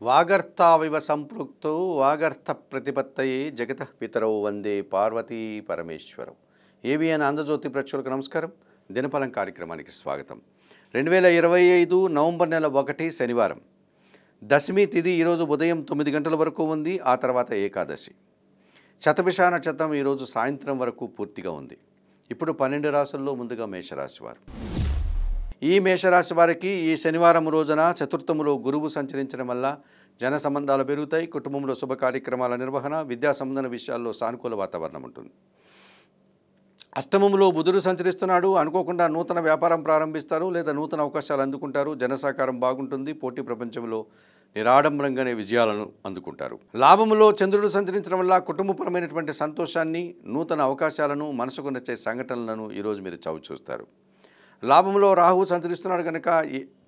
వాగర్తావివ సంపృక్తో వాగర్త ప్రతిపత్తయే జగతః పితరౌ వందే Parvati Parameswaram. ABN Andhra Jyothi ప్రేక్షకులకు నమస్కారం. దినఫలం కార్యక్రమానికి స్వాగతం. 2025 నవంబర్ నెల 1 శనివారం. దశమి తిథి ఈరోజు ఉదయం 9 గంటల వరకు ఉంది. ఆ తర్వాత ఏకాదశి. శతభిష నక్షత్రం ఈరోజు సాయంత్రం వరకు పూర్తిగా ఉంది. ఇప్పుడు 12 రాశుల్లో ముందుగా మేషరాశి వారు. ఈ మేషరాశి వారికి ఈ శనివారం రోజున చతుర్థములో గురువు సంచరించడం వల్ల జన సంబంధాలు పెరుగుతాయి. కుటుంబంలో శుభ కార్యక్రమాల నిర్వహణ, విద్యా సంబంధ విషయాల్లో సానుకూల వాతావరణం ఉంటుంది. అష్టమములో బుధుడు సంచరిస్తున్నాడు. అనుకోకుండా నూతన వ్యాపారం ప్రారంభిస్తారు లేదా నూతన అవకాశాలు అందుకుంటారు. జన సహకారం బాగుంటుంది. పోటీ ప్రపంచంలో నిరాడంబరంగానే విజయాలను అందుకుంటారు. లాభములో చంద్రుడు సంచరించడం వల్ల కుటుంబపరమైనటువంటి సంతోషాన్ని, నూతన అవకాశాలను, మనసుకు నచ్చే సంఘటనలను ఈరోజు మీరు చవిచూస్తారు. లాభంలో రాహువు సంచరిస్తున్నాడు కనుక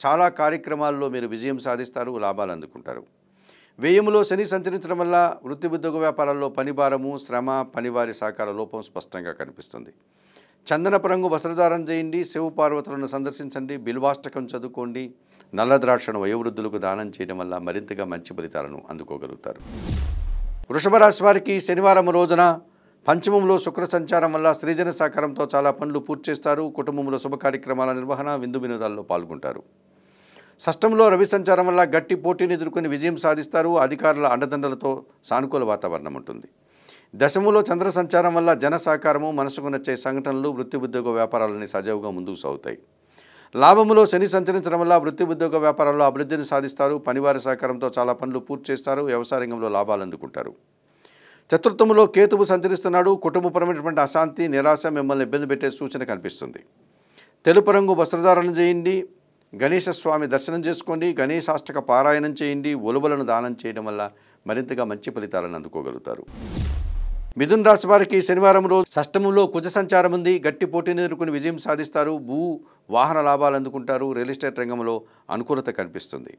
చాలా కార్యక్రమాల్లో మీరు విజయం సాధిస్తారు, లాభాలు అందుకుంటారు. వ్యయములో శని సంచరించడం వల్ల వృత్తి ఉద్యోగ వ్యాపారాల్లో పనిభారము, శ్రమ, పనివారి సహకార లోపం స్పష్టంగా కనిపిస్తుంది. చందనపు రంగు వస్త్రధారణ చేయండి. శివ పార్వతులను సందర్శించండి. బిల్వాష్టకం చదువుకోండి. నల్ల ద్రాక్షను వయోవృద్ధులకు దానం చేయడం వల్ల మరింతగా మంచి ఫలితాలను అందుకోగలుగుతారు. వృషభ రాశి వారికి శనివారం రోజున పంచమంలో శుక్ర సంచారం వల్ల స్త్రీజన సహకారంతో చాలా పనులు పూర్తి చేస్తారు. కుటుంబంలో శుభ కార్యక్రమాల నిర్వహణ, విందు వినోదాల్లో పాల్గొంటారు. షష్టంలో రవి సంచారం వల్ల గట్టి పోటీని ఎదుర్కొని విజయం సాధిస్తారు. అధికారుల అండదండలతో సానుకూల వాతావరణం ఉంటుంది. దశములో చంద్ర సంచారం వల్ల జన సహకారము, మనసుకు నచ్చే సంఘటనలు, వృత్తి ఉద్యోగ వ్యాపారాలని సజావుగా ముందుకు సాగుతాయి. లాభములో శని సంచరించడం వల్ల వృత్తి ఉద్యోగ వ్యాపారాల్లో అభివృద్ధిని సాధిస్తారు. పనివారి సహకారంతో చాలా పనులు పూర్తి చేస్తారు. వ్యవసాయ రంగంలో లాభాలు అందుకుంటారు. చతుర్థములో కేతువు సంచరిస్తున్నాడు. కుటుంబపరమైనటువంటి అశాంతి, నిరాశ మిమ్మల్ని ఇబ్బంది పెట్టే సూచన కనిపిస్తుంది. తెలుపు రంగు వస్త్రధారణ చేయండి. గణేశ స్వామి దర్శనం చేసుకోండి. గణేశాష్టక పారాయణం చేయండి. ఉలువలను దానం చేయడం వల్ల మరింతగా మంచి ఫలితాలను అందుకోగలుగుతారు. మిథున రాశి వారికి శనివారం రోజు షష్టములో కుజ సంచారం ఉంది. గట్టి పోటీని ఎదుర్కొని విజయం సాధిస్తారు. భూ వాహన లాభాలు అందుకుంటారు. రియల్ ఎస్టేట్ రంగంలో అనుకూలత కనిపిస్తుంది.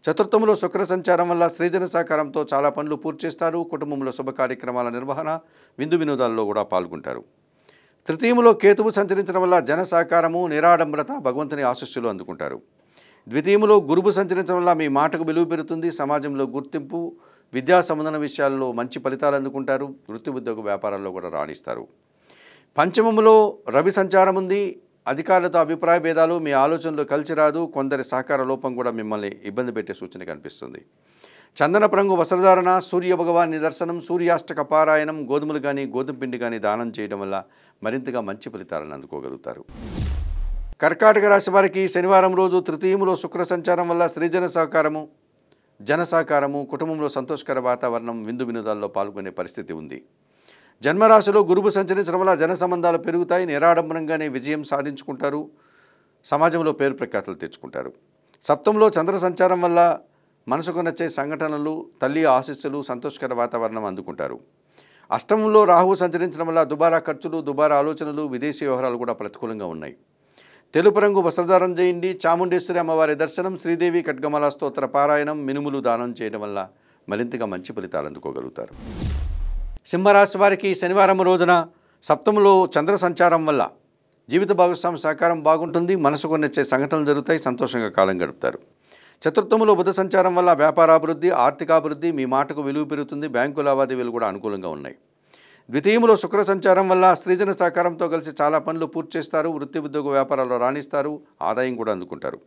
చతుర్థములో శుక్ర సంచారం వల్ల స్త్రీజన సహకారంతో చాలా పనులు పూర్తి చేస్తారు. కుటుంబంలో శుభ కార్యక్రమాల నిర్వహణ, విందు వినోదాల్లో కూడా పాల్గొంటారు. తృతీయములో కేతువు సంచరించడం వల్ల జన సహకారము, నిరాడంబరత, భగవంతుని ఆశీస్సులు అందుకుంటారు. ద్వితీయములో గురువు సంచరించడం వల్ల మీ మాటకు విలువ పెరుగుతుంది. సమాజంలో గుర్తింపు, విద్యా సంబంధన విషయాల్లో మంచి ఫలితాలు అందుకుంటారు. వృత్తి ఉద్యోగ వ్యాపారాల్లో కూడా రాణిస్తారు. పంచమములో రవి సంచారం ఉంది. అధికారులతో అభిప్రాయ భేదాలు, మీ ఆలోచనలు కలిసి రాదు. కొందరి సహకార లోపం కూడా మిమ్మల్ని ఇబ్బంది పెట్టే సూచన కనిపిస్తుంది. చందనపు రంగు వస్త్రధారణ, సూర్య భగవాన్ దర్శనం, సూర్యాష్టక పారాయణం, గోధుమలు కానీ గోధుమ పిండి కానీ దానం చేయడం వల్ల మరింతగా మంచి ఫలితాలను అందుకోగలుగుతారు. కర్కాటక రాశి వారికి శనివారం రోజు తృతీయములో శుక్ర సంచారం వల్ల స్త్రీజన సహకారము, జన సహకారము, కుటుంబంలో సంతోషకర వాతావరణం, విందు వినోదాల్లో పాల్గొనే పరిస్థితి ఉంది. జన్మరాశిలో గురువు సంచరించడం వల్ల జన సంబంధాలు పెరుగుతాయి. నిరాడంబరంగానే విజయం సాధించుకుంటారు. సమాజంలో పేరు ప్రఖ్యాతులు తెచ్చుకుంటారు. సప్తంలో చంద్ర సంచారం వల్ల మనసుకు నచ్చే సంఘటనలు, తల్లి ఆశీస్సులు, సంతోషకర వాతావరణం అందుకుంటారు. అష్టమంలో రాహువు సంచరించడం వల్ల దుబారా ఖర్చులు, దుబారా ఆలోచనలు, విదేశీ వ్యవహారాలు కూడా ప్రతికూలంగా ఉన్నాయి. తెలుపు రంగు వస్త్రధారణ చేయండి. చాముండేశ్వరి అమ్మవారి దర్శనం, శ్రీదేవి ఖడ్గమాల స్తోత్ర పారాయణం, మినుములు దానం చేయడం వల్ల మరింతగా మంచి ఫలితాలు అందుకోగలుగుతారు. సింహరాశి వారికి శనివారం రోజున సప్తములో చంద్ర సంచారం వల్ల జీవిత భాగస్వామి సహకారం బాగుంటుంది. మనసుకు నచ్చే సంఘటనలు జరుగుతాయి. సంతోషంగా కాలం గడుపుతారు. చతుర్థములో బుధ సంచారం వల్ల వ్యాపారాభివృద్ధి, ఆర్థికాభివృద్ధి, మీ మాటకు విలువ పెరుగుతుంది. బ్యాంకు లావాదేవీలు కూడా అనుకూలంగా ఉన్నాయి. ద్వితీయములో శుక్ర సంచారం వల్ల స్త్రీజన సహకారంతో కలిసి చాలా పనులు పూర్తి చేస్తారు. వృత్తి ఉద్యోగ వ్యాపారాల్లో రాణిస్తారు. ఆదాయం కూడా అందుకుంటారు.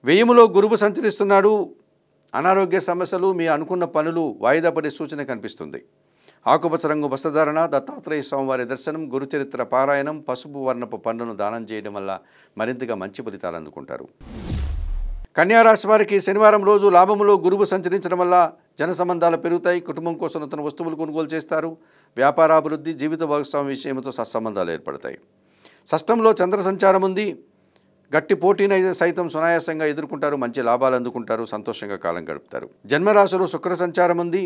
వ్యయములో గురువు సంచరిస్తున్నాడు. అనారోగ్య సమస్యలు, మీ అనుకున్న పనులు వాయిదా పడే సూచన కనిపిస్తుంది. ఆకుపచ్చ రంగు వస్త్రధారణ, దత్తాత్రేయ స్వామివారి దర్శనం, గురుచరిత్ర పారాయణం, పసుపు వర్ణపు పండ్లను దానం చేయడం వల్ల మరింతగా మంచి ఫలితాలు అందుకుంటారు. కన్యారాశి వారికి శనివారం రోజు లాభములో గురువు సంచరించడం వల్ల జన సంబంధాలు పెరుగుతాయి. కుటుంబం కోసం నూతన వస్తువులు కొనుగోలు చేస్తారు. వ్యాపారాభివృద్ధి, జీవిత భాగస్వామి విషయంతో సత్సంబంధాలు ఏర్పడతాయి. షష్టంలో చంద్ర సంచారం ఉంది. గట్టి పోటీని సైతం సునాయాసంగా ఎదుర్కొంటారు. మంచి లాభాలు అందుకుంటారు. సంతోషంగా కాలం గడుపుతారు. జన్మరాశిలో శుక్ర సంచారం ఉంది.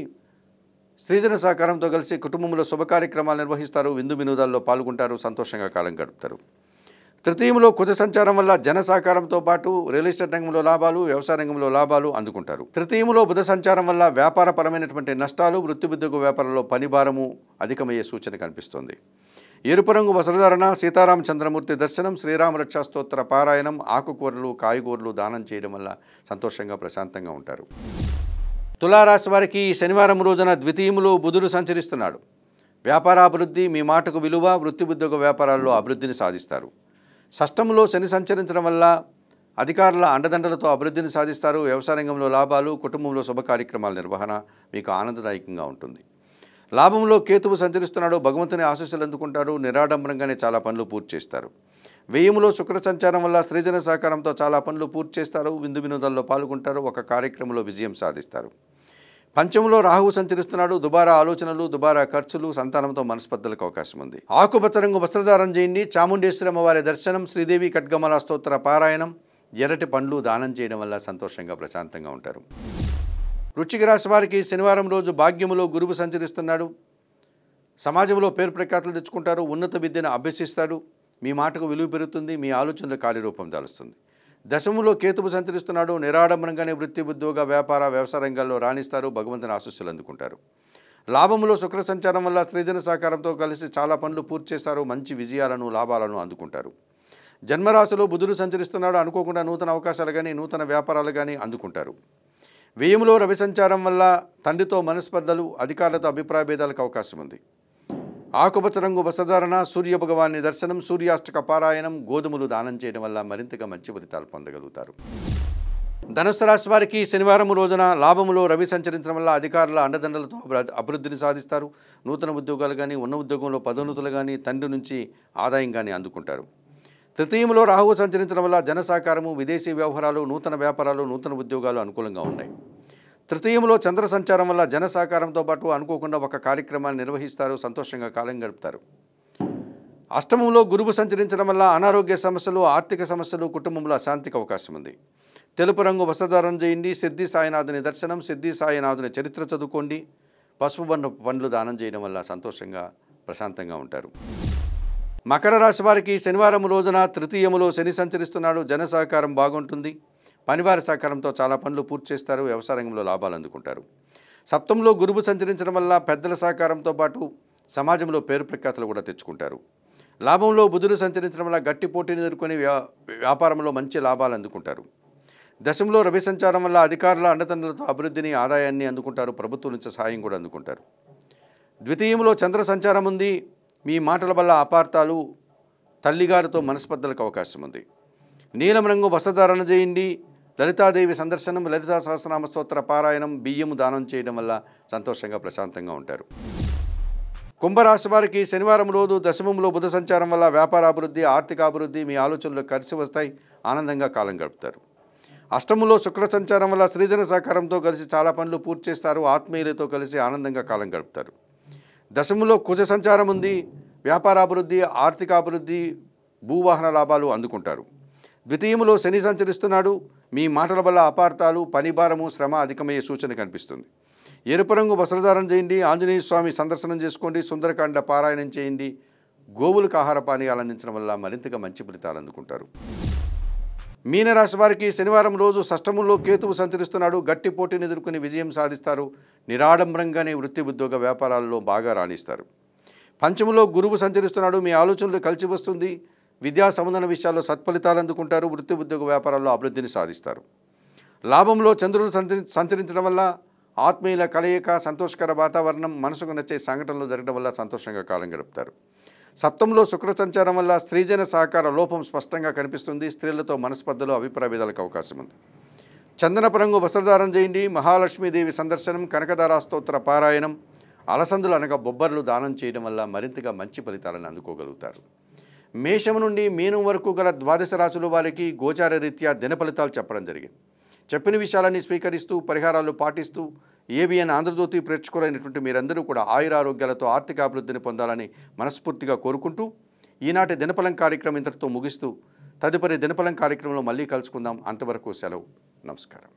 స్త్రీజన సహకారంతో కలిసి కుటుంబంలో శుభ కార్యక్రమాలు నిర్వహిస్తారు. విందు వినోదాల్లో పాల్గొంటారు. సంతోషంగా కాలం గడుపుతారు. తృతీయంలో కుజ సంచారం వల్ల జన సహకారంతో పాటు రియల్ ఎస్టేట్ రంగంలో లాభాలు, వ్యవసాయ రంగంలో లాభాలు అందుకుంటారు. తృతీయంలో బుధ సంచారం వల్ల వ్యాపారపరమైనటువంటి నష్టాలు, వృత్తి ఉద్యోగ వ్యాపారంలో పనిభారము అధికమయ్యే సూచన కనిపిస్తుంది. ఎరుపు రంగు వస్త్రధారణ, సీతారామచంద్రమూర్తి దర్శనం, శ్రీరామ రక్షా స్తోత్ర పారాయణం, ఆకుకూరలు, కాయగూరలు దానం చేయడం వల్ల సంతోషంగా ప్రశాంతంగా ఉంటారు. తులారాశి వారికి ఈ శనివారం రోజున ద్వితీయములో బుధుడు సంచరిస్తున్నాడు. వ్యాపారాభివృద్ధి, మీ మాటకు విలువ, వృత్తి ఉద్యోగ వ్యాపారాల్లో అభివృద్ధిని సాధిస్తారు. షష్టములో శని సంచరించడం వల్ల అధికారుల అండదండలతో అభివృద్ధిని సాధిస్తారు. వ్యవసాయ రంగంలో లాభాలు, కుటుంబంలో శుభ కార్యక్రమాల నిర్వహణ మీకు ఆనందదాయకంగా ఉంటుంది. లాభంలో కేతువు సంచరిస్తున్నాడు. భగవంతుని ఆశీస్సులు అందుకుంటారు. నిరాడంబరంగానే చాలా పనులు పూర్తి చేస్తారు. వ్యయములో శుక్ర సంచారం వల్ల స్త్రీజన సహకారంతో చాలా పనులు పూర్తి చేస్తారు. విందు వినోదాల్లో పాల్గొంటారు. ఒక కార్యక్రమంలో విజయం సాధిస్తారు. పంచములో రాహువు సంచరిస్తున్నాడు. దుబారా ఆలోచనలు, దుబారా ఖర్చులు, సంతానంతో మనస్పర్ధలకు అవకాశం ఉంది. ఆకుపచ్చ రంగు వస్త్రధారణ చేయండి. చాముండేశ్వరి అమ్మవారి దర్శనం, శ్రీదేవి ఖడ్గమాల స్తోత్ర పారాయణం, ఎర్రటి పండ్లు దానం చేయడం వల్ల సంతోషంగా ప్రశాంతంగా ఉంటారు. వృశ్చిక రాశి వారికి శనివారం రోజు భాగ్యములో గురువు సంచరిస్తున్నాడు. సమాజంలో పేరు ప్రఖ్యాతులు తెచ్చుకుంటారు. ఉన్నత విద్యను అభ్యసిస్తాడు. మీ మాటకు విలువ పెరుగుతుంది. మీ ఆలోచనలు కార్యరూపం దాలుస్తుంది. దశములో కేతువు సంచరిస్తున్నాడు. నిరాడంబరంగానే వృత్తి ఉద్యోగ వ్యాపార వ్యవసాయ రంగాల్లో రాణిస్తారు. భగవంతుని ఆశీస్సులు అందుకుంటారు. లాభములో శుక్ర సంచారం వల్ల స్త్రీజన సహకారంతో కలిసి చాలా పనులు పూర్తి చేస్తారు. మంచి విజయాలను, లాభాలను అందుకుంటారు. జన్మరాశిలో బుధుడు సంచరిస్తున్నాడు. అనుకోకుండా నూతన అవకాశాలు కానీ, నూతన వ్యాపారాలు కానీ అందుకుంటారు. వ్యయములో రవి సంచారం వల్ల తండ్రితో మనస్పర్ధలు, అధికారులతో అభిప్రాయ భేదాలకు అవకాశం ఉంది. ఆకుపచ్చ రంగు వస్త్రధారణ, సూర్య భగవాన్ని దర్శనం, సూర్యాష్టక పారాయణం, గోధుమలు దానం చేయడం వల్ల మరింతగా మంచి ఫలితాలు పొందగలుగుతారు. ధనుస్సు రాశి వారికి శనివారం రోజున లాభములో రవి సంచరించడం వల్ల అధికారుల అండదండలతో అభివృద్ధిని సాధిస్తారు. నూతన ఉద్యోగాలు కానీ, ఉన్న ఉద్యోగంలో పదోన్నతులు కానీ, తండ్రి నుంచి ఆదాయం కానీ అందుకుంటారు. తృతీయంలో రాహువు సంచరించడం వల్ల జన సహకారము, విదేశీ వ్యవహారాలు, నూతన వ్యాపారాలు, నూతన ఉద్యోగాలు అనుకూలంగా ఉన్నాయి. తృతీయంలో చంద్ర సంచారం వల్ల జన సహకారంతో పాటు అనుకోకుండా ఒక కార్యక్రమాన్ని నిర్వహిస్తారు. సంతోషంగా కాలం గడుపుతారు. అష్టమంలో గురువు సంచరించడం వల్ల అనారోగ్య సమస్యలు, ఆర్థిక సమస్యలు, కుటుంబంలో అశాంతికి అవకాశం ఉంది. తెలుపు రంగు వస్త్రధారణ చేయండి. సిద్ధి సాయినాథుని దర్శనం, సిద్ధి సాయినాథుని చరిత్ర చదువుకోండి. పసుపు బండు పండ్లు దానం చేయడం వల్ల సంతోషంగా ప్రశాంతంగా ఉంటారు. మకర రాశి వారికి శనివారం రోజున తృతీయములో శని సంచరిస్తున్నాడు. జన సహకారం బాగుంటుంది. పనివారి సహకారంతో చాలా పనులు పూర్తి చేస్తారు. వ్యవసాయ రంగంలో లాభాలు అందుకుంటారు. సప్తంలో గురువు సంచరించడం వల్ల పెద్దల సహకారంతో పాటు సమాజంలో పేరు ప్రఖ్యాతులు కూడా తెచ్చుకుంటారు. లాభంలో బుధుడు సంచరించడం వల్ల గట్టి పోటీని ఎదుర్కొని వ్యాపారంలో మంచి లాభాలు అందుకుంటారు. దశంలో రవి సంచారం వల్ల అధికారుల అండదండలతో అభివృద్ధిని, ఆదాయాన్ని అందుకుంటారు. ప్రభుత్వం నుంచి సహాయం కూడా అందుకుంటారు. ద్వితీయంలో చంద్ర సంచారం ఉంది. మీ మాటల వల్ల అపార్థాలు, తల్లిగారితో మనస్పర్ధలకు అవకాశం ఉంది. నీలం రంగు వస్త్రధారణ చేయండి. లలితాదేవి సందర్శనం, లలితా సహస్రనామ స్తోత్ర పారాయణం, బియ్యము దానం చేయడం వల్ల సంతోషంగా ప్రశాంతంగా ఉంటారు. కుంభరాశి వారికి శనివారం రోజు దశమంలో బుధ సంచారం వల్ల వ్యాపారాభివృద్ధి, ఆర్థికాభివృద్ధి, మీ ఆలోచనలు కలిసి వస్తాయి. ఆనందంగా కాలం గడుపుతారు. అష్టములో శుక్ర సంచారం వల్ల స్త్రీజన సహకారంతో కలిసి చాలా పనులు పూర్తి చేస్తారు. ఆత్మీయులతో కలిసి ఆనందంగా కాలం గడుపుతారు. దశములో కుజ సంచారం ఉంది. వ్యాపారాభివృద్ధి, ఆర్థికాభివృద్ధి, భూవాహన లాభాలు అందుకుంటారు. ద్వితీయములో శని సంచరిస్తున్నాడు. మీ మాటల వల్ల అపార్థాలు, పని భారము, శ్రమ అధికమయ్యే సూచన కనిపిస్తుంది. ఎరుపు రంగు వస్త్రధారణ చేయండి. ఆంజనేయ స్వామి సందర్శనం చేసుకోండి. సుందరకాండ పారాయణం చేయండి. గోవులకు ఆహార పానీయాలు అందించడం వల్ల మరింతగా మంచి ఫలితాలు అందుకుంటారు. మీనరాశి వారికి శనివారం రోజు షష్టములో కేతువు సంచరిస్తున్నాడు. గట్టి పోటీని ఎదుర్కొని విజయం సాధిస్తారు. నిరాడంబరంగానే వృత్తి ఉద్యోగ వ్యాపారాల్లో బాగా రాణిస్తారు. పంచములో గురువు సంచరిస్తున్నాడు. మీ ఆలోచనలు కలిసి వస్తుంది. విద్యా సంబంధన విషయాల్లో సత్ఫలితాలు అందుకుంటారు. వృత్తి ఉద్యోగ వ్యాపారాల్లో అభివృద్ధిని సాధిస్తారు. లాభంలో చంద్రుడు సంచరించడం వల్ల ఆత్మీయుల కలయిక, సంతోషకర వాతావరణం, మనసుకు నచ్చే సంఘటనలు జరగడం వల్ల సంతోషంగా కాలం గడుపుతారు. సప్తంలో శుక్ర సంచారం వల్ల స్త్రీజన సహకార లోపం స్పష్టంగా కనిపిస్తుంది. స్త్రీలతో మనస్పర్ధలు, అభిప్రాయ భేదాలకు అవకాశం ఉంది. చందనపు రంగు వస్త్రధారణ చేయండి. మహాలక్ష్మీదేవి సందర్శనం, కనకదార స్తోత్ర పారాయణం, అలసందులు అనగా బొబ్బర్లు దానం చేయడం వల్ల మరింతగా మంచి ఫలితాలను అందుకోగలుగుతారు. మేషం నుండి మీనం వరకు గల ద్వాదశ రాశుల వారికి గోచార రీత్యా దిన ఫలితాలు చెప్పడం జరిగింది. చెప్పిన విషయాలన్నీ స్వీకరిస్తూ, పరిహారాలు పాటిస్తూ ఏబిఎన్ ఆంధ్రజ్యోతి ప్రేక్షకులైనటువంటి మీరందరూ కూడా ఆయురారోగ్యాలతో ఆర్థిక అభివృద్ధిని పొందాలని మనస్ఫూర్తిగా కోరుకుంటూ ఈనాటి దినఫలం కార్యక్రమం ఇంతటితో ముగిస్తూ తదుపరి దినఫలం కార్యక్రమంలో మళ్ళీ కలుసుకుందాం. అంతవరకు సెలవు. నమస్కారం.